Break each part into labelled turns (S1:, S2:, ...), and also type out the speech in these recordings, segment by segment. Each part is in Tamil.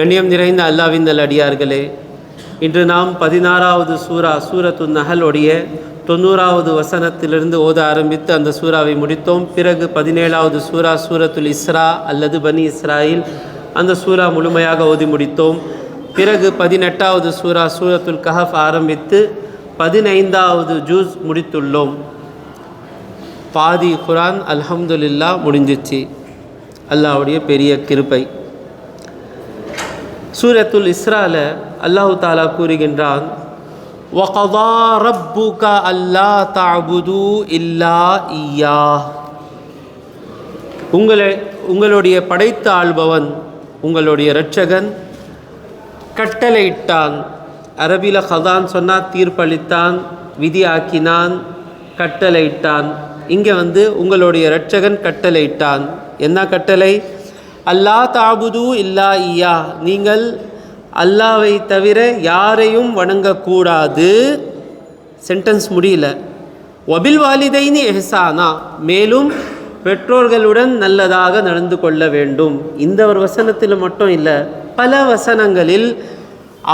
S1: கண்ணியம் நிறைந்த அல்லாஹ்வின் நல்லடியார்களே, இன்று நாம் 16வது சூரா சூரத்துன் நஹலுடைய 90வது வசனத்திலிருந்து ஓத ஆரம்பித்து அந்த சூறாவை முடித்தோம். பிறகு 17வது சூரா சூரத்துல் இஸ்ரா அல்லது பனி இஸ்ராயில், அந்த சூரா முழுமையாக ஓதி முடித்தோம். பிறகு 18வது சூரா சூரத்துல் கஹஃப் ஆரம்பித்து 15வது ஜூஸ் முடித்துள்ளோம். பாதி குரான் அல்ஹம்துலில்லாஹ் முடிஞ்சிச்சு. அல்லாஹ்வுடைய பெரிய கிருபை. சூரத்துல் இஸ்ரால அல்லாஹு தாலா கூறுகின்றான், வகதா ரப்புக அல்லா தஅபுது இல்லா இய்யாஹ். உங்களுடைய படைத்த ஆள்பவன் உங்களுடைய இரட்சகன் கட்டளையிட்டான். அரபியில் கதான் சொன்னால் தீர்ப்பளித்தான், விதி ஆக்கினான், கட்டளையிட்டான். இங்கே உங்களுடைய இரட்சகன் கட்டளையிட்டான். என்ன கட்டளை? அல்லா தாபுது இல்லா இய்யா, நீங்கள் அல்லாவை தவிர யாரையும் வணங்கக்கூடாது. சென்டென்ஸ் முடியல. வபில் வாலிதைனி எஹ்சானா, மேலும் பெற்றோர்களுடன் நல்லதாக நடந்து கொள்ள வேண்டும். இந்த ஒரு வசனத்தில் மட்டும் இல்லை, பல வசனங்களில்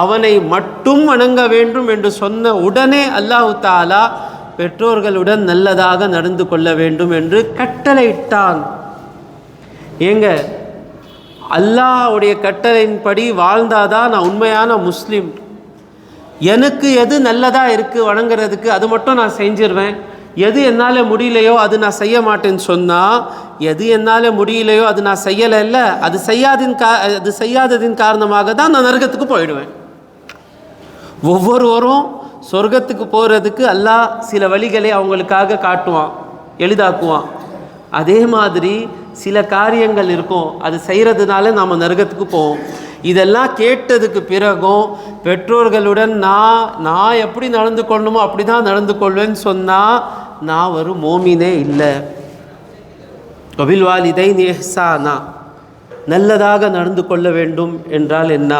S1: அவனை மட்டும் வணங்க வேண்டும் என்று சொன்ன உடனே அல்லாஹு தாலா பெற்றோர்களுடன் நல்லதாக நடந்து கொள்ள வேண்டும் என்று கட்டளையிட்டான். ஏங்க, அல்லாஹ்வுடைய கட்டளையின்படி வாழ்ந்தாதான் நான் உண்மையான முஸ்லீம். எனக்கு எது நல்லதாக இருக்குது வணங்குறதுக்கு அது மட்டும் நான் செஞ்சிருவேன். எது என்னால் முடியலையோ அது நான் செய்ய மாட்டேன்னு சொன்னால், எது என்னால் முடியலையோ அது நான் செய்யலை இல்லை, அது செய்யாததின் காரணமாக தான் நான் நரகத்துக்கு போயிடுவேன். ஒவ்வொருவரும் சொர்க்கத்துக்கு போகிறதுக்கு அல்லாஹ் சில வழிகளை அவங்களுக்காக காட்டுவான், எளிதாக்குவான். அதே மாதிரி சில காரியங்கள் இருக்கும், அது செய்கிறதுனால நாம் நரகத்துக்கு போவோம். இதெல்லாம் கேட்டதுக்கு பிறகும் பெற்றோர்களுடன் நான் எப்படி நடந்து கொள்ளணுமோ அப்படி தான் நடந்து கொள்வேன்னு சொன்னால் நான் ஒரு மோமினே இல்லை. வபில் வாலிதைனி இஹ்சானா, நல்லதாக நடந்து கொள்ள வேண்டும் என்றால் என்ன?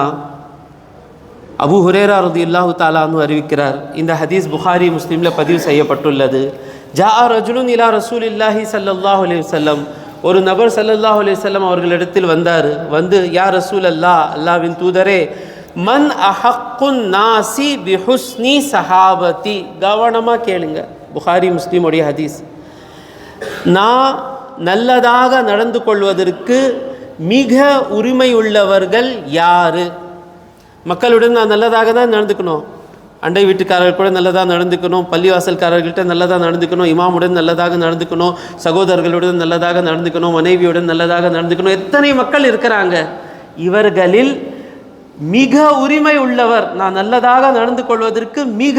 S1: அபூ ஹுரைரா ரலியல்லாஹு தஆலா அன்ஹு அறிவிக்கிறார். இந்த ஹதீஸ் புகாரி முஸ்லிமில் பதிவு செய்யப்பட்டுள்ளது. ஜா ரஜுலுன் இலா ரசூலில்லாஹி ஸல்லல்லாஹு அலைஹி வஸல்லம், ஒரு நபர் ஸல்லல்லாஹு அலைஹி வஸல்லம் அவர்களிடத்தில் வந்தார். யா ரசூல் அல்லாஹ், அல்லாஹ்வின் தூதரே, மன் அஹக்குன் நாசி பிஹுஸ்னி சஹாபதி. கவனமாக கேளுங்க, புகாரி முஸ்லிமுடைய ஹதீஸ். நான் நல்லதாக நடந்து கொள்வதற்கு மிக உரிமை உள்ளவர்கள் யாரு? மக்களுடன் நான் நல்லதாக தான் நடந்துக்கணும், அண்டை வீட்டுக்காரர்கள் கூட நல்லதாக நடந்துக்கணும், பள்ளிவாசல்காரர்கள்ட்ட நல்லதாக நடந்துக்கணும், இமாமுடன் நல்லதாக நடந்துக்கணும், சகோதரர்களுடன் நல்லதாக நடந்துக்கணும், மனைவியுடன் நல்லதாக நடந்துக்கணும். எத்தனை மக்கள் இருக்கிறாங்க. இவர்களில் மிக உரிமை உள்ளவர், நான் நல்லதாக நடந்து கொள்வதற்கு மிக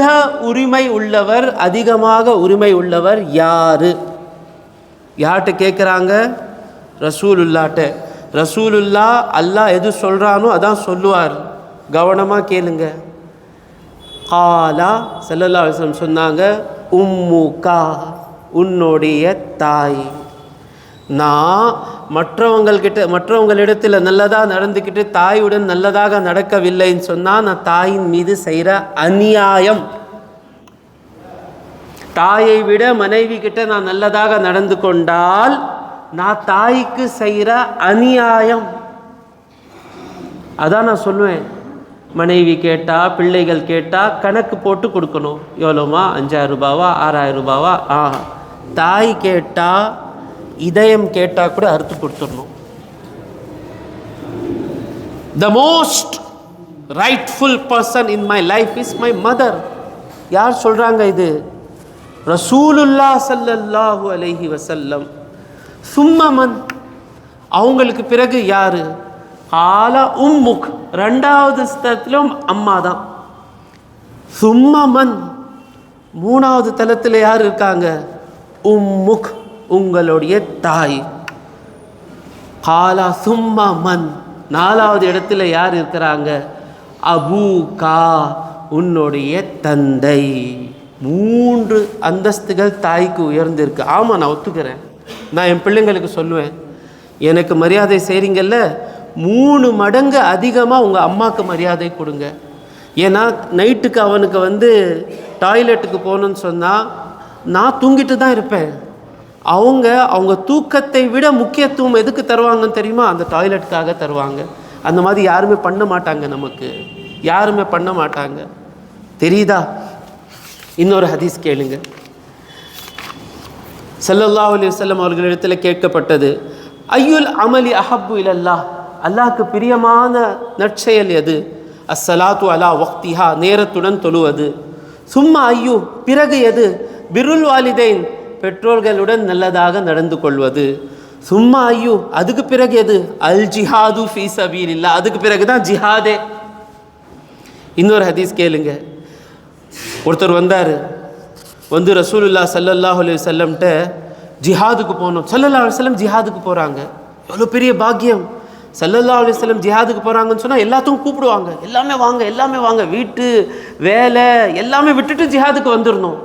S1: உரிமை உள்ளவர், அதிகமாக உரிமை உள்ளவர் யாரு? யார்கிட்ட கேட்குறாங்க? ரசூலுல்லாட்ட. ரசூலுல்லா அல்லாஹ் எது சொல்கிறானோ அதான் சொல்லுவார். கவனமாக கேளுங்க. காலா ஸல்லல்லாஹு அலைஹி வஸல்லம் சொன்னாங்க, உம்முகா, உன்னுடைய தாய். நான் மற்றவங்களிடத்தில் நல்லதாக நடந்துக்கிட்டு தாயுடன் நல்லதாக நடக்கவில்லைன்னு சொன்னால் நான் தாயின் மீது செய்கிற அநியாயம். தாயை விட மனைவி கிட்ட நான் நல்லதாக நடந்து கொண்டால் நான் தாய்க்கு செய்கிற அநியாயம். அதான் நான் சொல்லுவேன். மனைவி கேட்டால், பிள்ளைகள் கேட்டால் கணக்கு போட்டு கொடுக்கணும். எவ்வளோமா? 5000 ரூபாவா, 6000 ரூபாவா? தாய் கேட்டால், இதயம் கேட்டால் கூட அறுத்து கொடுத்துடணும். The most rightful person in my life is my mother. யார் சொல்கிறாங்க இது? ரசூலுல்லாஹ் ஸல்லல்லாஹு அலைஹி வஸல்லம். சும்மமன், அவங்களுக்கு பிறகு யாரு? ஆலா உம்முக், ரெண்டாவது ஸ்தலத்திலும் அம்மா தான். சும்மமன், மூணாவது தலத்தில் யார் இருக்காங்க? உம்முக், உங்களுடைய தாய். காலா சும்மமன், நாலாவது இடத்துல யார் இருக்கிறாங்க? அபூகா, உன்னுடைய தந்தை. 3 அந்தஸ்துகள் தாய்க்கு உயர்ந்திருக்கு. ஆமாம், நான் ஒத்துக்கிறேன். நான் என் பிள்ளைங்களுக்கு சொல்லுவேன், எனக்கு மரியாதை செய்கிறீங்கல்ல, 3 மடங்கு அதிகமாக உங்கள் அம்மாவுக்கு மரியாதை கொடுங்க. ஏன்னா நைட்டுக்கு அவனுக்கு டாய்லெட்டுக்கு போகணுன்னு சொன்னால் நான் தூங்கிட்டு தான் இருப்பேன். அவங்க தூக்கத்தை விட முக்கியத்துவம் எதுக்கு தருவாங்கன்னு தெரியுமா? அந்த டாய்லெட்டுக்காக தருவாங்க. அந்த மாதிரி யாருமே பண்ண மாட்டாங்க, நமக்கு யாருமே பண்ண மாட்டாங்க. தெரியுதா? இன்னொரு ஹதீஸ் கேளுங்க. ஸல்லல்லாஹு அலைஹி வஸல்லம் அவர்களிடத்தில் கேட்கப்பட்டது, ஐயுல் அமலி அஹப்பு இலல்லாஹ், அல்லாஹ்க்கு பிரியமான நற்செயல் எது? அஸ்ஸலாத்து அலா வக்திஹா, நேரத்துடன் தொழுவது. சும்மா ஐயு, பிறகு எது? பிருல் வாலிதைன், பெற்றோர்களுடன் நல்லதாக நடந்து கொள்வது. சும்மா ஐயு, அதுக்கு பிறகு எது? அல் ஜிஹாது ஃபீ சபீலில்லாஹ், அதுக்கு பிறகு தான் ஜிஹாதே. இன்னொரு ஹதீஸ் கேளுங்க. ஒருத்தர் வந்தார், வந்து ரசூலுல்லாஹ் ஸல்லல்லாஹு அலைஹி வஸல்லம்ட்ட ஜிஹாதுக்கு போகணும். ஸல்லல்லாஹு அலைஹி வஸல்லம் ஜிஹாதுக்கு போகிறாங்க, எவ்வளோ பெரிய பாக்கியம். ஸல்லல்லாஹு அலைஹி வஸல்லம் ஜிஹாதுக்கு போகிறாங்கன்னு சொன்னால் எல்லாத்துக்கும் கூப்பிடுவாங்க, எல்லாமே வாங்க, எல்லாமே வாங்க, வீட்டு வேலை எல்லாமே விட்டுட்டு ஜிஹாதுக்கு வந்துடணும்.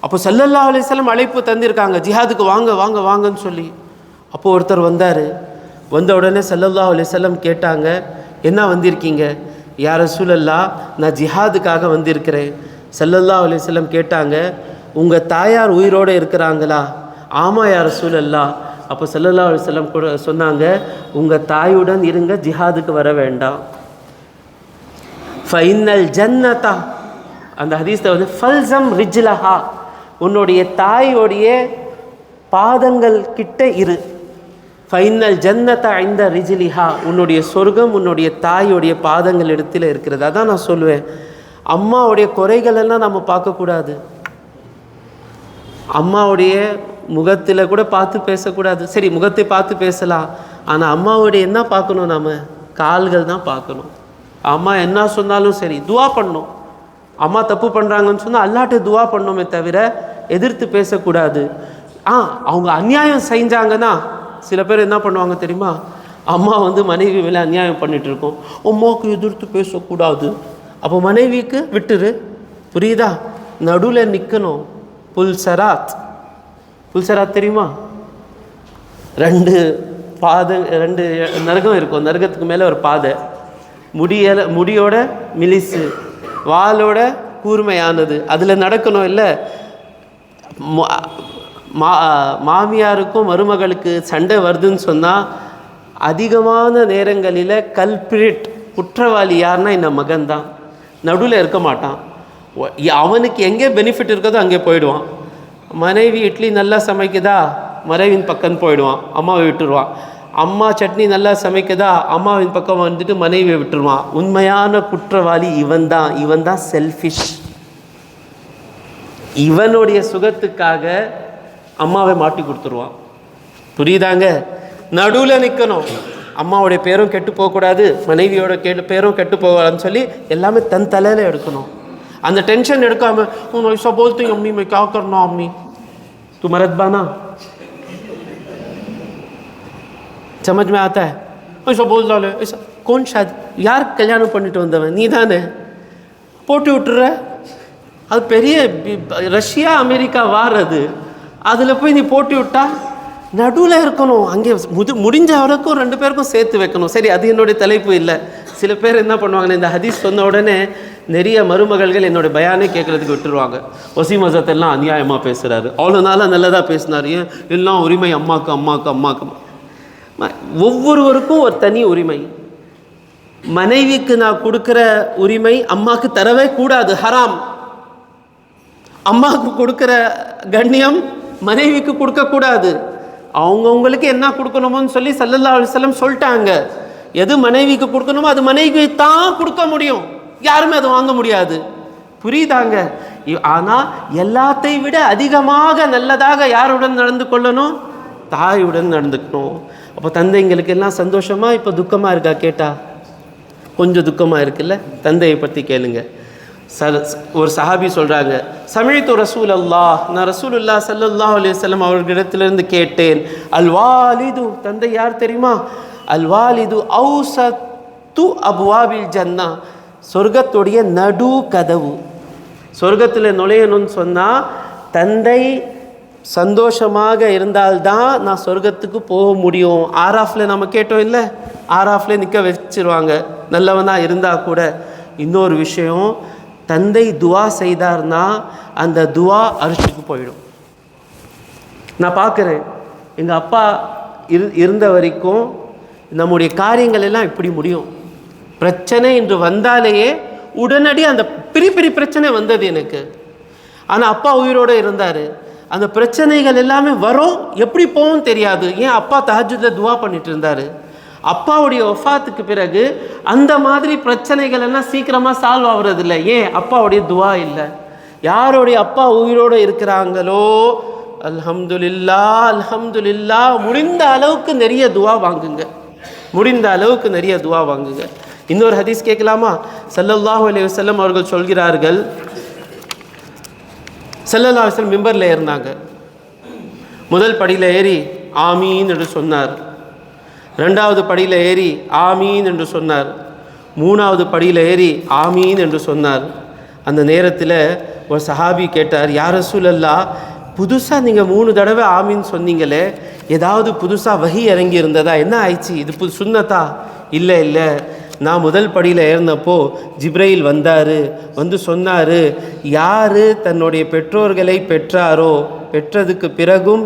S1: அப்போ ஸல்லல்லாஹு அலைஹி வஸல்லம் அழைப்பு தந்திருக்காங்க, ஜிஹாதுக்கு வாங்க வாங்க வாங்கன்னு சொல்லி. அப்போது ஒருத்தர் வந்தார். வந்த உடனே ஸல்லல்லாஹு அலைஹி வஸல்லம் கேட்டாங்க, என்ன வந்திருக்கீங்க? யா ரசூலல்லாஹ், நான் ஜிஹாதுக்காக வந்திருக்கிறேன். ஸல்லல்லாஹு அலைஹி வஸல்லம் கேட்டாங்க, உங்கள் தாயார் உயிரோடு இருக்கிறாங்களா? ஆமாம் யா ரசூலல்லாஹ். அப்போ ஸல்லல்லாஹு அலைஹி வஸல்லம் கூட சொன்னாங்க, உங்கள் தாயுடன் இருங்க, ஜிஹாதுக்கு வர வேண்டாம். ஃபைனல் ஜன்னதா, அந்த ஹதீஸில் வந்து ஃபல்சம் ரிஜ்லஹா, உன்னுடைய தாயோடைய பாதங்கள் கிட்ட இரு. ஃபைனல் ஜன்னதா இந்த ரிஜ்லிஹா, உன்னுடைய சொர்க்கம் உன்னுடைய தாயோடைய பாதங்கள் இடத்துல இருக்கிறது. அதான் நான் சொல்லுவேன், அம்மாவுடைய குறைகளெல்லாம் நம்ம பார்க்கக்கூடாது, அம்மாவுடைய முகத்தில் கூட பார்த்து பேசக்கூடாது. சரி, முகத்தை பார்த்து பேசலாம், ஆனால் அம்மாவுடைய என்ன பார்க்கணும்? நம்ம கால்கள் தான் பார்க்கணும். அம்மா என்ன சொன்னாலும் சரி துவா பண்ணணும். அம்மா தப்பு பண்ணுறாங்கன்னு சொன்னால் அல்லாட்ட துவா பண்ணணுமே தவிர எதிர்த்து பேசக்கூடாது. அவங்க அநியாயம் செஞ்சாங்கன்னா சில பேர் என்ன பண்ணுவாங்க தெரியுமா? அம்மா வந்து மனைவி மேலே அநியாயம் பண்ணிகிட்டு இருக்கோம், அம்மாவுக்கு எதிர்த்து பேசக்கூடாது. அப்போ மனைவிக்கு விட்டுரு, புரியுதா? நடுவில் நிற்கணும். புல்சராத், புல்சராத் தெரியுமா? ரெண்டு நரகம் இருக்கும், நரகத்துக்கு மேலே ஒரு பாதை, முடியோட மிலிசு, வாளோட கூர்மையானது, அதில் நடக்கணும். இல்லை மாமியாருக்கும் மருமகளுக்கு சண்டை வருதுன்னு சொன்னால் அதிகமான நேரங்களில் கல்பிரிட், குற்றவாளி யாருன்னா இந்த மகன் தான். நடுவில் இருக்க மாட்டான். அவனுக்கு எங்கே பெனிஃபிட் இருக்கதோ அங்கே போயிடுவான். மனைவி இட்லி நல்லா சமைக்குதா, மனைவின் பக்கம் போயிடுவான், அம்மாவை விட்டுருவான். அம்மா சட்னி நல்லா சமைக்குதா, அம்மாவின் பக்கம் வந்துட்டு மனைவியை விட்டுருவான். உண்மையான குற்றவாளி இவன் தான் செல்ஃபிஷ். இவனுடைய சுகத்துக்காக அம்மாவை மாட்டி கொடுத்துருவான். புரியுதாங்க? நடுவில் நிற்கணும். அம்மாவுடைய பேரும் கெட்டு போகக்கூடாது, மனைவியோட பேரும் கெட்டு போகக்கூடாதுன்னு சொல்லி எல்லாமே தன் தலையில் எடுக்கணும். அந்த டென்ஷன் எடுக்காம ऐसा बोलती अम्मी मैं क्या करना अम्मी तू मर्दबाना समझ में आता है ऐसा बोल डाले ऐसा कौन शायद யார் கல்யாணம் பண்ணிட்டு வந்தவன் நீ தானே போட்டு விட்டுற. அது பெரிய ரஷ்யா அமெரிக்கா வார், அதில் போய் நீ போட்டு விட்டா நடுவில் இருக்கணும். அங்கே முடிஞ்ச வரைக்கும் ரெண்டு பேருக்கும் சேர்த்து வைக்கணும். சரி, அது என்னுடைய தலைப்பு இல்லை. சில பேர் என்ன பண்ணுவாங்கன்னா, இந்த ஹதீஸ் சொன்ன உடனே நிறைய மருமகள்கள் என்னுடைய பயானே கேட்குறதுக்கு விட்டுருவாங்க. வசீம் அஸத் எல்லாம் அநியாயமாக பேசுகிறாரு, அவ்வளோ நாளாக நல்லதாக பேசினார், ஏன் எல்லாம் உரிமை அம்மாவுக்கு. ஒவ்வொருவருக்கும் ஒரு தனி உரிமை. மனைவிக்கு நான் கொடுக்குற உரிமை அம்மாவுக்கு தரவே கூடாது, ஹராம். அம்மாவுக்கு கொடுக்குற கண்ணியம் மனைவிக்கு கொடுக்கக்கூடாது. அவங்கவுங்களுக்கு என்ன கொடுக்கணுமோன்னு சொல்லி ஸல்லல்லாஹு அலைஹி வஸல்லம் சொல்லிட்டாங்க. எது மனைவிக்கு கொடுக்கணுமோ அது மனைவி தான் கொடுக்க முடியும், யாருமே அதை வாங்க முடியாது. புரியுதாங்க? ஆனால் எல்லாத்தை விட அதிகமாக நல்லதாக யாருடன் நடந்து கொள்ளணும்? தாயுடன் நடந்துக்கணும். அப்போ தந்தைங்களுக்கு எல்லாம் சந்தோஷமா இப்போ துக்கமாக இருக்கா? கேட்டா கொஞ்சம் துக்கமாக இருக்குல்ல. தந்தையை பற்றி கேளுங்க. ஒரு சஹாபி சொல்கிறாங்க, சமிழ்த்து ரசூலல்லாஹ், நான் ரசூலுல்லாஹ் ஸல்லல்லாஹு அலைஹி வஸல்லம் அவர்களிடத்திலிருந்து கேட்டேன், அல் வாலிது, தந்தை யார் தெரியுமா? அல் வாலிது ஔஸத்து அப்வாபில் ஜன்னா, சொர்க்கத்துடைய நடு கதவு. சொர்க்கத்தில் நுழையணும்னு சொன்னால் தந்தை சந்தோஷமாக இருந்தால்தான் நான் சொர்க்கத்துக்கு போக முடியும். ஆராஃபில் நம்ம கேட்டோம் இல்லை, ஆராஃபில் நிற்க வச்சிருவாங்க நல்லவனாக இருந்தால் கூட. இன்னொரு விஷயம், தந்தை துவா செய்தார்னா அந்த துவா அரிசிக்கு போயிடும். நான் பார்க்குறேன், எங்கள் அப்பா இருந்த வரைக்கும் நம்முடைய காரியங்கள் எல்லாம் இப்படி முடியும். பிரச்சனை என்று வந்தாலேயே உடனடி அந்த பெரிய பிரச்சனை வந்தது எனக்கு. ஆனால் அப்பா உயிரோடு இருந்தார். அந்த பிரச்சனைகள் எல்லாமே வரும், எப்படி போகும் தெரியாது. ஏன் அப்பா தஹஜ்ஜுதில் துவா பண்ணிட்டு இருந்தார். அப்பாவுடைய வஃபாத்துக்கு பிறகு அந்த மாதிரி பிரச்சனைகள் எல்லாம் சீக்கிரமாக சால்வ் ஆகுறதில்லை. ஏன்? அப்பாவுடைய துவா இல்லை. யாருடைய அப்பா உயிரோடு இருக்கிறாங்களோ அல்ஹம்துலில்லாஹ் அல்ஹம்துலில்லாஹ், முடிந்த அளவுக்கு நிறைய துவா வாங்குங்க, முடிந்த அளவுக்கு நிறைய துவா வாங்குங்க. இன்னொரு ஹதீஸ் கேட்கலாமா? ஸல்லல்லாஹு அலைஹி வஸல்லம் அவர்கள் சொல்கிறார்கள், ஸல்லல்லாஹு அலைஹி வஸல்லம் மிம்பரில் ஏறினாங்க. முதல் படியில் ஏறி ஆமீன் என்று சொன்னார். ரெண்டாவது படியில் ஏறி ஆமீன் என்று சொன்னார். மூணாவது படியில் ஏறி ஆமீன் என்று சொன்னார். அந்த நேரத்தில் ஒரு சஹாபி கேட்டார், யா ரசூலல்லாஹ், புதுசாக நீங்கள் 3 தடவை ஆமீன் சொன்னீங்களே, ஏதாவது புதுசாக வஹி இறங்கி இருந்ததா? என்ன ஆயிடுச்சு? இது சுன்னத்தா? இல்லை, நான் முதல் படியில் ஏறினப்போ ஜிப்ரையில் வந்தார், வந்து சொன்னார், யார் தன்னுடைய பெற்றோர்களை பெற்றாரோ, பெற்றதுக்கு பிறகும்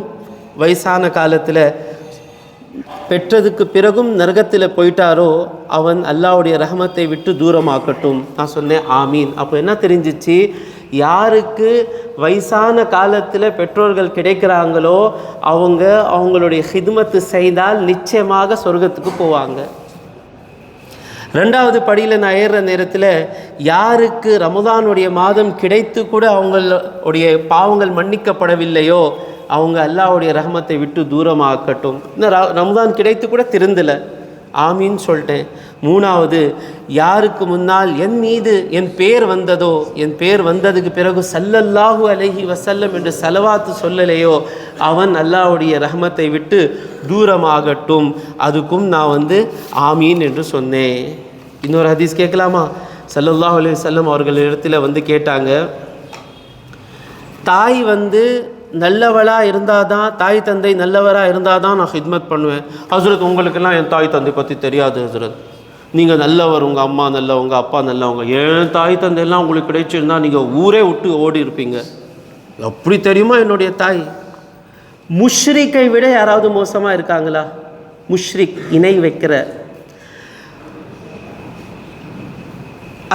S1: வயசான காலத்தில் பெற்றதுக்கு பிறகும் நரகத்தில் போயிட்டாரோ அவன் அல்லாஹ்வுடைய ரஹமத்தை விட்டு தூரமாக்கட்டும். நான் சொன்னேன் ஆமீன். அப்போ என்ன தெரிஞ்சிச்சு? யாருக்கு வயசான காலத்தில் பெற்றோர்கள் கிடைக்கிறாங்களோ அவங்க அவங்களுடைய ஹித்மத்து செய்தால் நிச்சயமாக சொர்க்கத்துக்கு போவாங்க. ரெண்டாவது படியில் நான் ஏறுற நேரத்தில் யாருக்கு ரமதானுடைய மாதம் கிடைத்து கூட அவங்களுடைய பாவங்கள் மன்னிக்கப்படவில்லையோ அவங்க அல்லாஹ்வுடைய ரஹமத்தை விட்டு தூரமாக்கட்டும். இன்னும் ரமதான் கிடைத்து கூட திருந்தலை, ஆமீன் சொல்லிட்டேன். மூணாவது, யாருக்கு முன்னால் என் மீது என் பேர் வந்ததோ, என் பேர் வந்ததுக்கு பிறகு ஸல்லல்லாஹு அலைஹி வஸல்லம் என்று ஸலவாத்து சொல்லலையோ அவன் அல்லாஹ்வுடைய ரஹமத்தை விட்டு தூரமாகட்டும், அதுக்கும் நான் ஆமீன் என்று சொன்னேன். இன்னொரு ஹதீஸ் கேட்கலாமா? ஸல்லல்லாஹு அலைஹி வஸல்லம் அவர்கள் இடத்துல கேட்டாங்க, தாய் நல்லவளாக இருந்தால் தான், தாய் தந்தை நல்லவராக இருந்தால் தான் நான் ஹித்மத் பண்ணுவேன். ஹஸ்ரத், உங்களுக்கெல்லாம் என் தாய் தந்தை பற்றி தெரியாது ஹஸ்ரத், நீங்கள் நல்லவர், உங்கள் அம்மா நல்லவங்க, அப்பா நல்லவங்க, என் தாய் தந்தையெல்லாம் உங்களுக்கு கிடைச்சிருந்தால் நீங்கள் ஊரே விட்டு ஓடி இருப்பீங்க. அப்படி தெரியுமா என்னுடைய தாய்? முஷ்ரிக்கை விட யாராவது மோசமாக இருக்காங்களா? முஷ்ரிக், இணை வைக்கிற.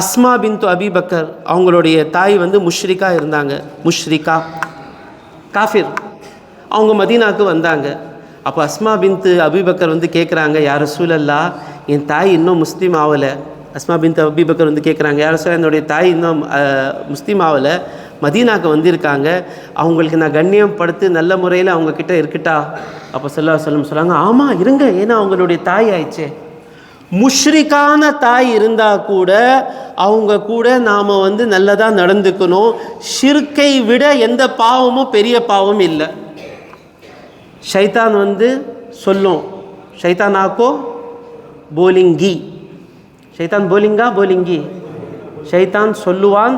S1: அஸ்மா பின்து அபி பக்கர் அவங்களுடைய தாய் முஷ்ரிக்கா இருந்தாங்க. முஷ்ரிக்கா, காஃபிர். அவங்க மதீனாவுக்கு வந்தாங்க. அப்போ அஸ்மா பின்து அபிபக்கர் கேட்குறாங்க, யா ரசூலல்லாஹ், என் தாய் இன்னும் முஸ்லீம் ஆகலை. அஸ்மா பின்து அபிபக்கர் கேட்குறாங்க, யா ரசூலல்லாஹ், என்னுடைய தாய் இன்னும் முஸ்லீம் ஆகலை, மதீனாவுக்கு வந்திருக்காங்க, அவங்களுக்கு நான் கண்ணியம் படுத்து நல்ல முறையில் அவங்கக்கிட்ட இருக்கட்டா? அப்போ ஸல்லல்லாஹு அலைஹி வஸல்லம் சொல்கிறாங்க, ஆமாம் இருங்க, ஏன்னா அவங்களுடைய தாய் ஆயிடுச்சே. முஷ்ரிக்கான தாய் இருந்தால் கூட அவங்க கூட நாம் நல்லதாக நடந்துக்கணும். ஷிர்கை விட எந்த பாவமும் பெரிய பாவம் இல்லை. ஷைத்தான் சொல்லும், ஷைத்தான் ஆக்கோ போலிங்கி, ஷைத்தான் போலிங்கா போலிங்கி, ஷைத்தான் சொல்லுவாள்,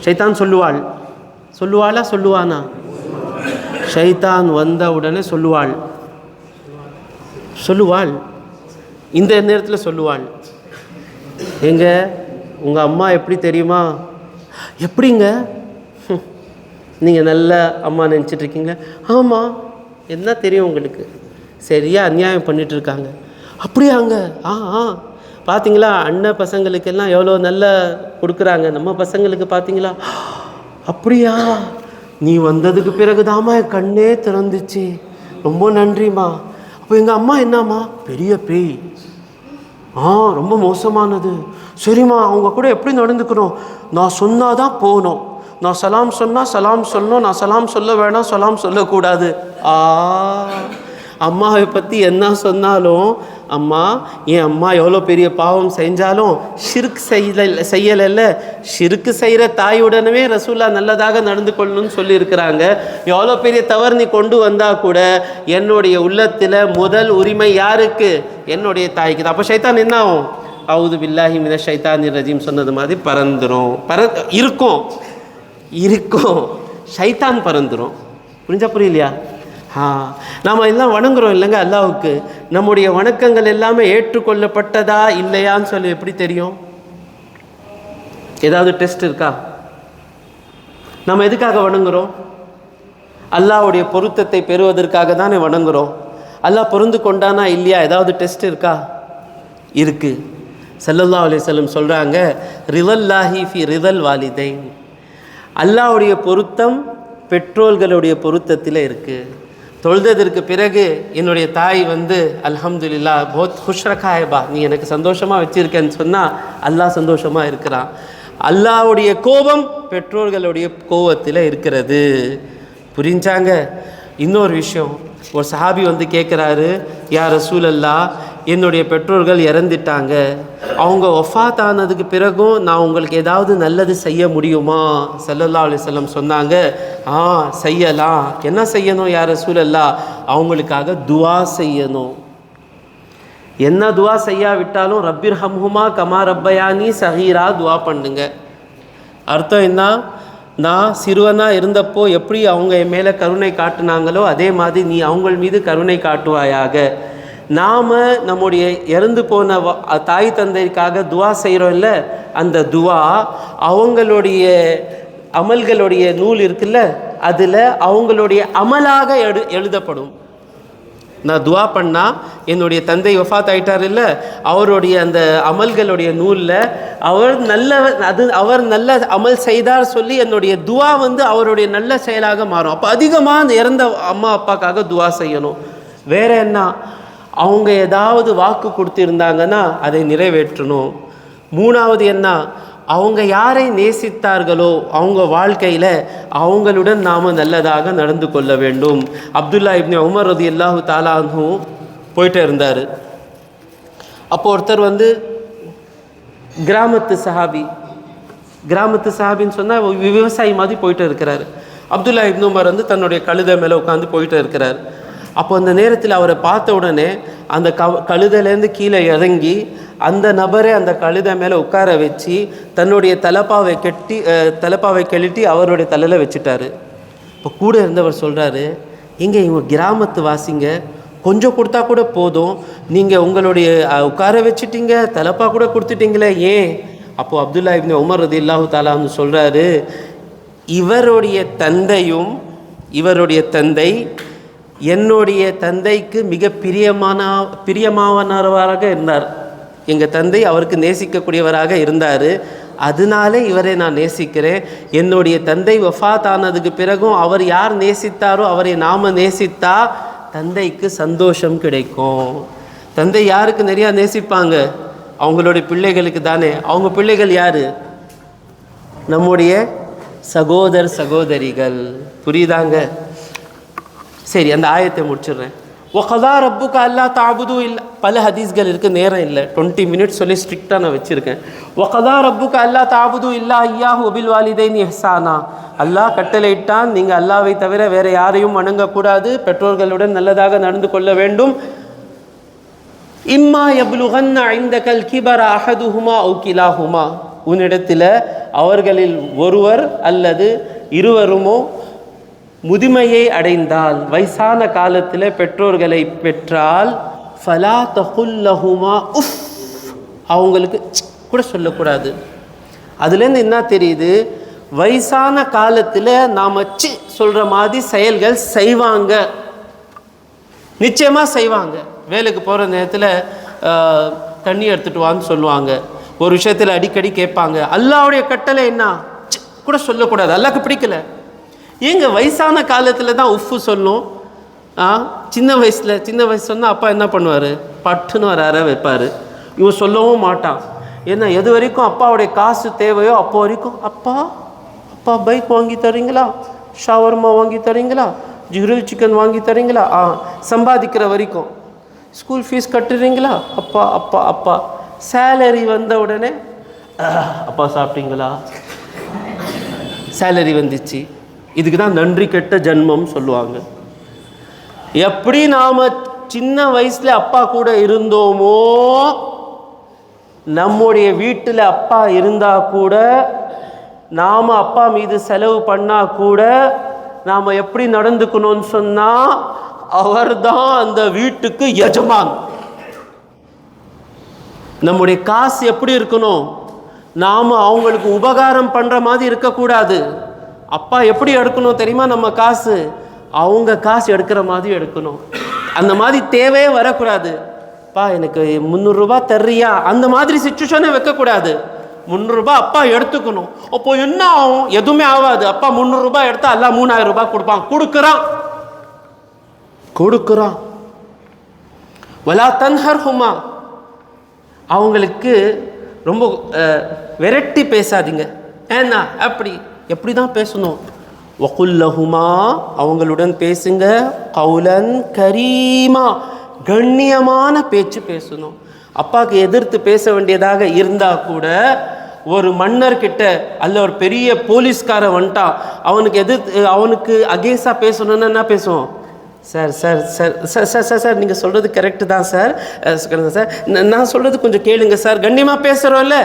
S1: ஷைத்தான் சொல்லுவாளா சொல்லுவானா? ஷைத்தான் வந்த உடனே சொல்லுவாள், இந்த நேரத்தில் சொல்லுவாள், எங்க உங்கள் அம்மா எப்படி தெரியுமா? எப்படிங்க? நீங்கள் நல்ல அம்மா நினச்சிட்ருக்கீங்க. ஆமாம், என்ன தெரியும் உங்களுக்கு? சரியாக அநியாயம் பண்ணிகிட்ருக்காங்க. அப்படியாங்க? பார்த்தீங்களா அண்ணன் பசங்களுக்கெல்லாம் எவ்வளோ நல்லா கொடுக்குறாங்க, நம்ம பசங்களுக்கு பார்த்தீங்களா? அப்படியா? நீ வந்ததுக்கு பிறகுதாம்மா என் கண்ணே திறந்துச்சு, ரொம்ப நன்றிம்மா. அப்போ எங்கள் அம்மா என்னம்மா? பெரிய பேய், ரொம்ப மோசமானது. சரிம்மா, அவங்க கூட எப்படி நடந்துக்கணும்? நான் சொன்னால் தான் போகணும், நான் சலாம் சொன்னால் சலாம் சொல்லணும், நான் சலாம் சொல்ல வேணாம், சலாம் சொல்லக்கூடாது. அம்மாவை பற்றி என்ன சொன்னாலும், அம்மா என் அம்மா எவ்வளோ பெரிய பாவம் செஞ்சாலும் ஷிர்க் செய்யலைல்ல, ஷிர்க்கு செய்கிற தாயுடனே ரசூலா நல்லதாக நடந்து கொள்ளணும்னு சொல்லியிருக்கிறாங்க. எவ்வளோ பெரிய தவறு நீ கொண்டு வந்தால் கூட என்னுடைய உள்ளத்தில் முதல் உரிமை யாருக்கு? என்னுடைய தாய்க்கு தான். அப்போ ஷைத்தான் என்ன ஆகும்? அவுது பில்லாஹி மினஷ் ஷைத்தானிர் ரஜீம் சொன்னது மாதிரி பறந்துடும். இருக்கும் ஷைத்தான் பறந்துடும். புரியலையா? நாம் எல்லாம் வணங்குறோம் இல்லைங்க அல்லாஹ்வுக்கு. நம்முடைய வணக்கங்கள் எல்லாமே ஏற்றுக்கொள்ளப்பட்டதா இல்லையான்னு சொல்லி எப்படி தெரியும்? ஏதாவது டெஸ்ட் இருக்கா? நம்ம எதுக்காக வணங்குறோம்? அல்லாஹ்வுடைய பொருத்தத்தை பெறுவதற்காக தானே வணங்குறோம். அல்லாஹ் பொருந்து கொண்டானா இல்லையா? ஏதாவது டெஸ்ட் இருக்கா? இருக்குது. ஸல்லல்லாஹு அலைஹி வஸல்லம் சொல்கிறாங்க, ரிதல்லாஹி ஃபி ரிதல் வாலிதைன், அல்லாஹ்வுடைய பொருத்தம் பெற்றோர்களுடைய பொருத்தத்தில் இருக்குது. தொழுததற்கு பிறகு என்னுடைய தாய் வந்து அல்ஹம்துலில்லாஹ் பஹுத் குஷ் ரக்கா ஹை பா, நீ எனக்கு சந்தோஷமாக வச்சுருக்கேன்னு சொன்னால் அல்லாஹ் சந்தோஷமாக இருக்கிறான். அல்லாஹ்வுடைய கோபம் பெற்றோர்களுடைய கோபத்தில் இருக்கிறது. புரிஞ்சாங்க? இன்னொரு விஷயம், ஒரு சஹாபி வந்து கேட்குறாரு, யா ரசூலல்லாஹ், என்னுடைய பெற்றோர்கள் இறந்துட்டாங்க, அவங்க வஃபாத் ஆனதுக்கு பிறகும் நான் உங்களுக்கு ஏதாவது நல்லது செய்ய முடியுமா? ஸல்லல்லாஹு அலைஹி வஸல்லம் சொன்னாங்க, செய்யலாம். என்ன செய்யணும் யா ரசூலல்லாஹ்? அவங்களுக்காக துஆ செய்யணும். என்ன துஆ செய்யாவிட்டாலும் ரப்பிர் ஹம்ஹுமா கமா ரப்பயானி சகீரா துஆ பண்ணுங்க. அர்த்தம் என்ன? நான் சிறுவனாக இருந்தப்போ எப்படி அவங்க என் மேலே கருணை காட்டுனாங்களோ அதே மாதிரி நீ அவங்கள் மீது கருணை காட்டுவாயாக. நாம் நம்முடைய இறந்து போன தாய் தந்தைக்காக துவா செய்கிறோம் இல்லை, அந்த துவா அவங்களுடைய அமல்களுடைய நூல் இருக்குல்ல, அதில் அவங்களுடைய அமலாக எழுதப்படும். நான் துவா பண்ணால் என்னுடைய தந்தை வஃபாத் ஆயிட்டார் இல்லை, அவருடைய அந்த அமல்களுடைய நூலில் அவர் நல்ல அமல் செய்தார் சொல்லி என்னுடைய துவா வந்து அவருடைய நல்ல செயலாக மாறும். அப்போ அதிகமாக அந்த இறந்த அம்மா அப்பாக்காக துவா செய்யணும். வேற என்ன? அவங்க ஏதாவது வாக்கு கொடுத்திருந்தாங்கன்னா அதை நிறைவேற்றணும். மூணாவது என்ன? அவங்க யாரை நேசித்தார்களோ அவங்க வாழ்க்கையில் அவங்களுடன் நாம் நல்லதாக நடந்து கொள்ள வேண்டும். அப்துல்லா இப்னு உமர் ரலியல்லாஹு தஆலா அன்ஹு போயிட்டே இருந்தார். அப்போ ஒருத்தர் வந்து கிராமத்து சஹாபின்னு சொன்னால் விவசாயி மாதிரி போயிட்டு இருக்கிறார். அப்துல்லா இப்னு உமர் வந்து தன்னுடைய கழுதை மேலே உட்காந்து போயிட்டு இருக்கிறார். அப்போ அந்த நேரத்தில் அவரை பார்த்த உடனே அந்த கழுதையிலேருந்து கீழே இறங்கி அந்த நபரை அந்த கழுதை மேலே உட்கார வச்சு தன்னுடைய தலப்பாவை கழட்டி அவருடைய தலையில் வச்சுட்டாரு. இப்போ கூட இருந்தவர் சொல்கிறாரு, இங்கே இவங்க கிராமத்து வாசிங்க, கொஞ்சம் கொடுத்தா கூட போதும், நீங்கள் உங்களுடைய உட்கார வச்சுட்டீங்க, தலப்பா கூட கொடுத்துட்டீங்களே, ஏன்? அப்போது அப்துல்லா இப்னு உமர் ரலியல்லாஹு தஆலா அன்ஹு சொல்கிறாரு, இவருடைய தந்தை என்னுடைய தந்தைக்கு மிக பிரியமானவராக இருந்தார். எங்கள் தந்தை அவருக்கு நேசிக்கக்கூடியவராக இருந்தார். அதனாலே இவரை நான் நேசிக்கிறேன். என்னுடைய தந்தை வஃபாத் ஆனதுக்கு பிறகும் அவர் யார் நேசித்தாரோ அவரை நாம் நேசித்தா தந்தைக்கு சந்தோஷம் கிடைக்கும். தந்தை யாருக்கு நிறையா நேசிப்பாங்க? அவங்களுடைய பிள்ளைகளுக்கு தானே. அவங்க பிள்ளைகள் யார்? நம்முடைய சகோதரிகள். புரியுதாங்க? சரி, அந்த ஆயத்தை முடிச்சிடுறேன். வகதா ரப்புக அல்லா தாபுது இல்லை, பல ஹதீஸ்கள் இருக்குது, நேரம் இல்லை, 20 மினிட்ஸ் சொல்லி ஸ்ட்ரிக்டாக நான் வச்சுருக்கேன். வகதா ரப்புக அல்லா தாபுது இல்லா ஐயாஹு வபில் வாலிதைன் இஹ்சானா, அல்லாஹ் கட்டளையிட்டான், நீங்கள் அல்லாவை தவிர வேறு யாரையும் வணங்கக்கூடாது, பெற்றோர்களுடன் நல்லதாக நடந்து கொள்ள வேண்டும். இம்மா யப்லுகன்ன இந்தகல் கிபர அஹதுஹுமா அவு கிலாஹுமா, உன்னிடத்தில் அவர்களில் ஒருவர் அல்லது இருவருமோ முதுமையை அடைந்தால், வயசான காலத்தில் பெற்றோர்களை பெற்றால், ஃபலா தகுல்லஹுமா உஃப், அவங்களுக்கு கூட சொல்லக்கூடாது. அதுலேருந்து என்ன தெரியுது? வயசான காலத்தில் நாம் சொல்கிற மாதிரி செயல்கள் செய்வாங்க, நிச்சயமாக செய்வாங்க. வேலைக்கு போகிற நேரத்தில் தண்ணி எடுத்துகிட்டு வான்னு சொல்லுவாங்க, ஒரு விஷயத்தில் அடிக்கடி கேட்பாங்க. அல்லாஹ்வுடைய கட்டளை என்ன கூட சொல்லக்கூடாது, அல்லாஹ்க்கு பிடிக்கல. ஏங்க வயசான காலத்தில் தான் உஃப்பு சொல்லும்? சின்ன வயசு சொன்னால் அப்பா என்ன பண்ணுவார்? பட்டுன்னு ஒரு அறை வைப்பார். இவன் சொல்லவும் மாட்டான். ஏன்னா எது வரைக்கும் அப்பாவுடைய காசு தேவையோ அப்போ வரைக்கும் அப்பா பைக் வாங்கி தரீங்களா, ஷவர்மா வாங்கி தரீங்களா, கிரில் சிக்கன் வாங்கி தரீங்களா, சம்பாதிக்கிற வரைக்கும். ஸ்கூல் ஃபீஸ் கட்டுறீங்களா, அப்பா அப்பா அப்பா. சேலரி வந்த உடனே அப்பா சாப்பிட்டீங்களா, சேலரி வந்துச்சு. இதுக்கு தான் நன்றி கெட்ட ஜென்மம் சொல்லுவாங்க. எப்படி நாம் சின்ன வயசில் அப்பா கூட இருந்தோமோ, நம்முடைய வீட்டில் அப்பா இருந்தால் கூட, நாம் அப்பா மீது செலவு பண்ணால் கூட, நாம் எப்படி நடந்துக்கணும்னு சொன்னால், அவர் தான் அந்த வீட்டுக்கு எஜமான். நம்முடைய காசு எப்படி இருக்கணும்? நாம் அவங்களுக்கு உபகாரம் பண்ணுற மாதிரி இருக்கக்கூடாது. அப்பா எப்படி எடுக்கணும் தெரியுமா? நம்ம காசு அவங்க காசு எடுக்கிற மாதிரி எடுக்கணும். அந்த மாதிரி தேவையே வரக்கூடாது. அப்பா எனக்கு 300 ரூபாய் தர்றியா, அந்த மாதிரி சிச்சுவேஷனே வைக்கக்கூடாது. 300 ரூபாய் அப்பா எடுத்துக்கணும். அப்போ என்ன ஆகும்? எதுவுமே ஆகாது. அப்பா 300 ரூபாய் எடுத்தா எல்லாம் 3000 ரூபாய் கொடுப்பான். கொடுக்குறான். வலா தன்ஹர்ஹுமா, அவங்களுக்கு ரொம்ப விரட்டி பேசாதீங்க. ஏன்னா எப்படி தான் பேசணும்? வகுல்லஹுமா, அவங்களுடன் பேசுங்க. கௌலன் கரீமா, கண்ணியமான பேச்சு பேசணும். அப்பாவுக்கு எதிர்த்து பேச வேண்டியதாக இருந்தால் கூட ஒரு மன்னர்கிட்ட அல்ல ஒரு பெரிய போலீஸ்காரன் வந்துட்டான், அவனுக்கு அகேன்ஸ்டாக பேசணும்னா என்ன பேசுவோம்? Sir sir sir sir sir sir sir நீங்கள் சொல்கிறது கரெக்டு தான் சார், சார் நான் சொல்கிறது கொஞ்சம் கேளுங்க சார். கண்ணியமாக பேசுகிறோம்ல,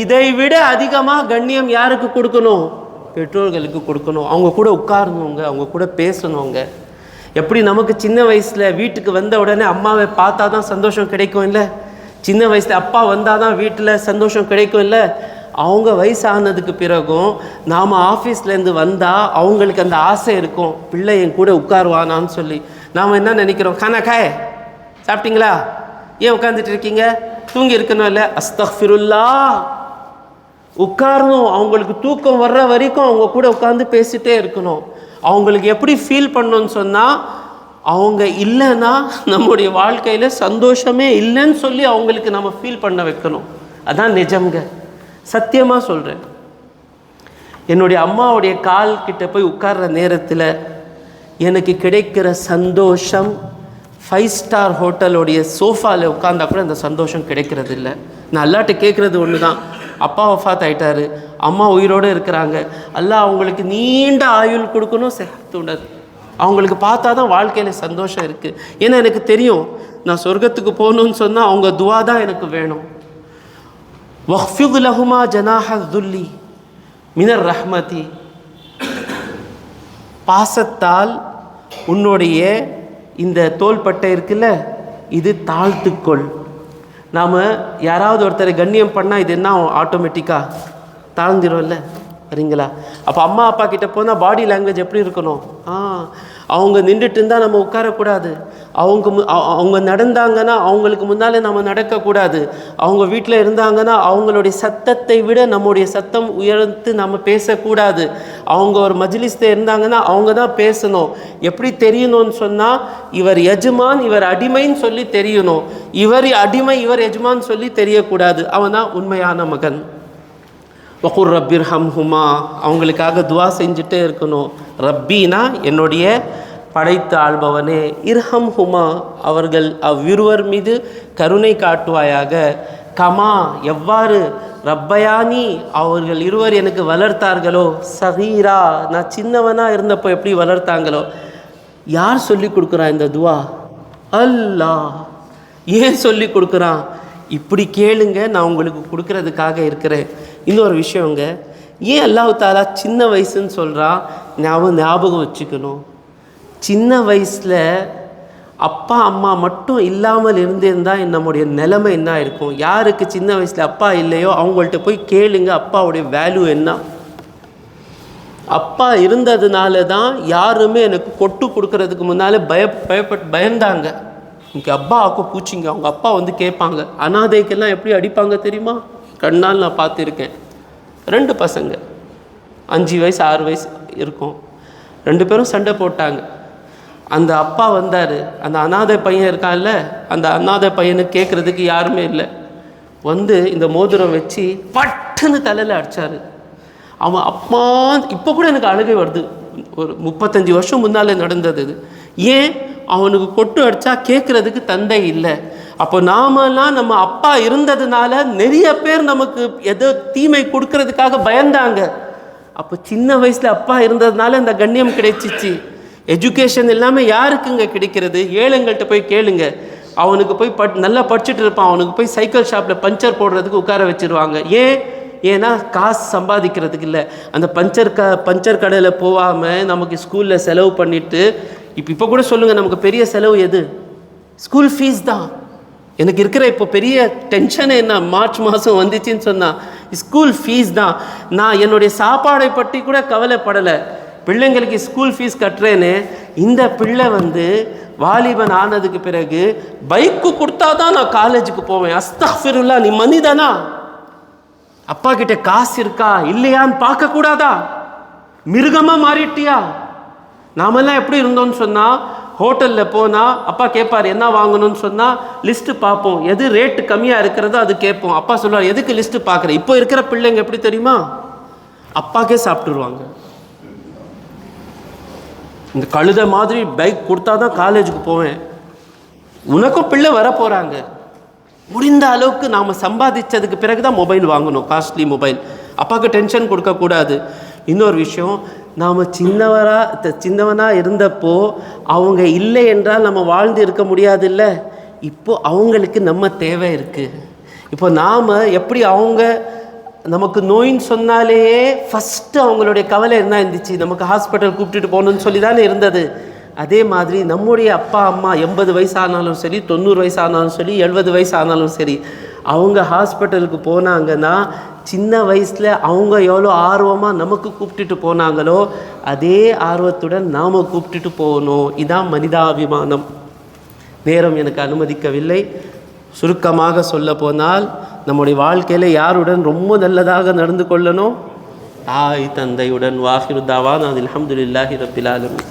S1: இதை விட அதிகமாக கண்ணியம் யாருக்கு கொடுக்கணும்? பெற்றோர்களுக்கு கொடுக்கணும். அவங்க கூட உட்காரணுங்க, அவங்க கூட பேசணுங்க. எப்படி நமக்கு சின்ன வயசில் வீட்டுக்கு வந்த உடனே அம்மாவை பார்த்தா தான் சந்தோஷம் கிடைக்கும் இல்லை? சின்ன வயசில் அப்பா வந்தால் தான் வீட்டில் சந்தோஷம் கிடைக்கும் இல்லை? அவங்க வயசானதுக்கு பிறகும் நாம் ஆஃபீஸ்லேருந்து வந்தால் அவங்களுக்கு அந்த ஆசை இருக்கும், பிள்ளை என் கூட உட்காருவானான்னு சொல்லி. நாம் என்ன நினைக்கிறோம்? கானா காய் சாப்பிட்டீங்களா? ஏன் உட்காந்துட்டு இருக்கீங்க? தூங்கி இருக்கணும் இல்லை? அஸ்தக்ஃபிருல்லா, உட்காரணும். அவங்களுக்கு தூக்கம் வர்ற வரைக்கும் அவங்க கூட உட்காந்து பேசிகிட்டே இருக்கணும். அவங்களுக்கு எப்படி ஃபீல் பண்ணணும்னு சொன்னால், அவங்க இல்லைன்னா நம்முடைய வாழ்க்கையில் சந்தோஷமே இல்லைன்னு சொல்லி அவங்களுக்கு நம்ம ஃபீல் பண்ண வைக்கணும். அதான் நிஜம்ங்க, சத்தியமாக சொல்கிறேன். என்னுடைய அம்மாவுடைய கால் கிட்ட போய் உட்கார்ற நேரத்தில் எனக்கு கிடைக்கிற சந்தோஷம் 5 ஸ்டார் ஹோட்டலோடைய சோஃபாவில் உட்கார்ந்தா கூட அந்த சந்தோஷம் கிடைக்கிறது இல்லை. நான் அல்லாட்ட கேட்குறது ஒன்று தான், அப்பா வஃபாத் ஆகிட்டாரு, அம்மா உயிரோடு இருக்கிறாங்க, அல்லாஹ் அவங்களுக்கு நீண்ட ஆயுள் கொடுக்கணும், செஹத்துண்டது. அவங்களுக்கு பார்த்தா தான் வாழ்க்கையில் சந்தோஷம் இருக்குது. ஏன்னா எனக்கு தெரியும், நான் சொர்க்கத்துக்கு போகணுன்னு சொன்னால் அவங்க துவா தான் எனக்கு வேணும். வஹ்ஃபித் லஹுமா ஜனாஹ துல்லி மினர் ரஹ்மதி, பாசத்தால் உன்னுடைய இந்த தோள்பட்டை இருக்குல்ல, இது தாழ்த்துக்கொள். நாம் யாராவது ஒருத்தரை கண்ணியம் பண்ணால் இது என்ன ஆட்டோமேட்டிக்காக தாழ்ந்துடும்ல, சரிங்களா? அப்போ அம்மா அப்பா கிட்டே போனால் பாடி லாங்குவேஜ் எப்படி இருக்கணும்? அவங்க நின்றுட்டு இருந்தால் நம்ம உட்காரக்கூடாது. அவங்க நடந்தாங்கன்னா அவங்களுக்கு முன்னாலே நம்ம நடக்கக்கூடாது. அவங்க வீட்டில் இருந்தாங்கன்னா அவங்களுடைய சத்தத்தை விட நம்முடைய சத்தம் உயர்த்து நம்ம பேசக்கூடாது. அவங்க ஒரு மஜ்லிஸில் இருந்தாங்கன்னா அவங்க தான் பேசணும். எப்படி தெரியணும்னு சொன்னால், இவர் எஜமான் இவர் அடிமைன்னு சொல்லி தெரியணும். இவர் அடிமை இவர் எஜமான் சொல்லி தெரியக்கூடாது. அவன் தான் உண்மையான மகன். வகுர் ரப்பிர் ஹம்ஹுமா, அவங்களுக்காக துவா செஞ்சுட்டே இருக்கணும். ரப்பினா என்னுடைய படைத்து ஆள்பவனே, இர்ஹம் ஹுமா, அவர்கள் அவ்விருவர் மீது கருணை காட்டுவாயாக. கமா, எவ்வாறு ரப்பயானி, அவர்கள் இருவர் எனக்கு வளர்த்தார்களோ, சகீரா, நான் சின்னவனாக இருந்தப்போ எப்படி வளர்த்தாங்களோ. யார் சொல்லி கொடுக்குறான் இந்த துவா? அல்லாஹ். ஏன் சொல்லி கொடுக்குறான்? இப்படி கேளுங்க, நான் உங்களுக்கு கொடுக்கறதுக்காக இருக்கிறேன். இன்னொரு விஷயங்க, ஏன் அல்லாஹ் தாலா சின்ன வயசுன்னு சொல்கிறான்? ஞாபகம் வச்சுக்கணும், சின்ன வயசில் அப்பா அம்மா மட்டும் இல்லாமல் இருந்திருந்தால் நம்முடைய நிலைமை என்ன இருக்கும்? யாருக்கு சின்ன வயசில் அப்பா இல்லையோ அவங்கள்ட்ட போய் கேளுங்க அப்பாவுடைய வேல்யூ என்ன. அப்பா இருந்ததுனால தான் யாருமே எனக்கு கொட்டு கொடுக்கறதுக்கு முன்னாலே பயந்தாங்க. இங்கே அப்பா ஆக்கோ பூச்சிங்க, அவங்க அப்பா வந்து கேட்பாங்க. அனாதைக்கெல்லாம் எப்படி அடிப்பாங்க தெரியுமா? கண்ணால் நான் பார்த்துருக்கேன். 2 பசங்க 5 வயசு 6 வயசு இருக்கும், 2 பேரும் சண்டை போட்டாங்க. அந்த அப்பா வந்தார், அந்த அனாதை பையன் இருக்கான்ல, அந்த அனாதை பையனுக்கு கேட்குறதுக்கு யாருமே இல்லை, வந்து இந்த மோதிரம் வச்சு பட்டுன்னு தலையில் அடித்தார். அவன் அப்பா, இப்போ கூட எனக்கு அழுகை வருது, ஒரு 35 வருஷம் முன்னால் நடந்தது இது. ஏன்? அவனுக்கு கொட்டு அடித்தா கேட்குறதுக்கு தந்தை இல்லை. அப்போ நாமெல்லாம் நம்ம அப்பா இருந்ததுனால நிறைய பேர் நமக்கு ஏதோ தீமை கொடுக்கறதுக்காக பயந்தாங்க. அப்போ சின்ன வயசில் அப்பா இருந்ததுனால இந்த கண்ணியம் கிடைச்சிச்சு. எஜுகேஷன் எல்லாமே யாருக்குங்க கிடைக்கிறது? ஏழைங்கள்ட்ட போய் கேளுங்க. அவனுக்கு போய் நல்லா படிச்சுட்டு இருப்பான், அவனுக்கு போய் சைக்கிள் ஷாப்பில் பஞ்சர் போடுறதுக்கு உட்கார வச்சுருவாங்க. ஏன்னா காசு சம்பாதிக்கிறதுக்கு இல்லை. அந்த பஞ்சர் கடையில் போகாமல் நமக்கு ஸ்கூலில் செலவு பண்ணிவிட்டு, இப்போ கூட சொல்லுங்கள், நமக்கு பெரிய செலவு எது? ஸ்கூல் ஃபீஸ் தான். எனக்கு இருக்கிற இப்போ பெரிய டென்ஷன் என்ன, மார்ச் மாதம் வந்துச்சுன்னு சொன்னால் ஸ்கூல் ஃபீஸ் தான். நான் என்னுடைய சாப்பாடை பற்றி கூட கவலைப்படலை. பிள்ளைங்களுக்கு ஸ்கூல் ஃபீஸ் கட்டுறேன்னு இந்த பிள்ளை வாலிபன் ஆனதுக்கு பிறகு பைக்கு கொடுத்தாதான் நான் காலேஜுக்கு போவேன். அஸ்தக்ஃபிருல்லாஹ், நீ மனிதனா? அப்பா கிட்ட காசு இருக்கா இல்லையான்னு பார்க்க கூடாதா? மிருகமா மாறிட்டியா? நாமெல்லாம் எப்படி இருந்தோம்னு சொன்னா, ஹோட்டலில் போனால் அப்பா கேட்பார் என்ன வாங்கணும்னு சொன்னால் லிஸ்ட்டு பார்ப்போம், எது ரேட்டு கம்மியாக இருக்கிறதோ அது கேட்போம். அப்பா சொல்லுவார் எதுக்கு லிஸ்ட்டு பார்க்குறேன். இப்போ இருக்கிற பிள்ளைங்க எப்படி தெரியுமா, அப்பாக்கே சாப்பிட்டுருவாங்க. இந்த கழுத மாதிரி பைக் கொடுத்தா தான் காலேஜுக்கு போவேன். உனக்கும் பிள்ளை வர போகிறாங்க. முடிந்த அளவுக்கு நாம் சம்பாதிச்சதுக்கு பிறகு தான் மொபைல் வாங்கணும், காஸ்ட்லி மொபைல். அப்பாவுக்கு டென்ஷன் கொடுக்கக்கூடாது. இன்னொரு விஷயம், நாம் சின்னவனாக இருந்தப்போ அவங்க இல்லை என்றால் நம்ம வாழ்ந்து இருக்க முடியாது இல்லை. இப்போது அவங்களுக்கு நம்ம தேவை இருக்குது. இப்போ நாம் எப்படி அவங்க நமக்கு நோயின்னு சொன்னாலேயே ஃபஸ்ட்டு அவங்களுடைய கவலை என்ன இருந்துச்சு, நமக்கு ஹாஸ்பிட்டல் கூப்பிட்டுட்டு போகணுன்னு சொல்லி தானே இருந்தது. அதே மாதிரி நம்முடைய அப்பா அம்மா 80 வயசு ஆனாலும் சரி, 90 வயசு ஆனாலும் சரி, 70 வயசு ஆனாலும் சரி, அவங்க ஹாஸ்பிட்டலுக்கு போனாங்கன்னா சின்ன வயசில் அவங்க எவ்வளோ ஆர்வமாக நமக்கு கூப்பிட்டுட்டு போனாங்களோ அதே ஆர்வத்துடன் நாம் கூப்பிட்டுட்டு போகணும். இதான் மனிதாபிமானம். நேரம் எனக்கு அனுமதிக்கவில்லை. சுருக்கமாக சொல்ல போனால், நம்முடைய வாழ்க்கையில் யாருடன் ரொம்ப நல்லதாக நடந்து கொள்ளணும்? தாய் தந்தையுடன். வாஹிரு தாவானா அல்ஹம்துலில்லாஹி ரப்பில் ஆலமீன்.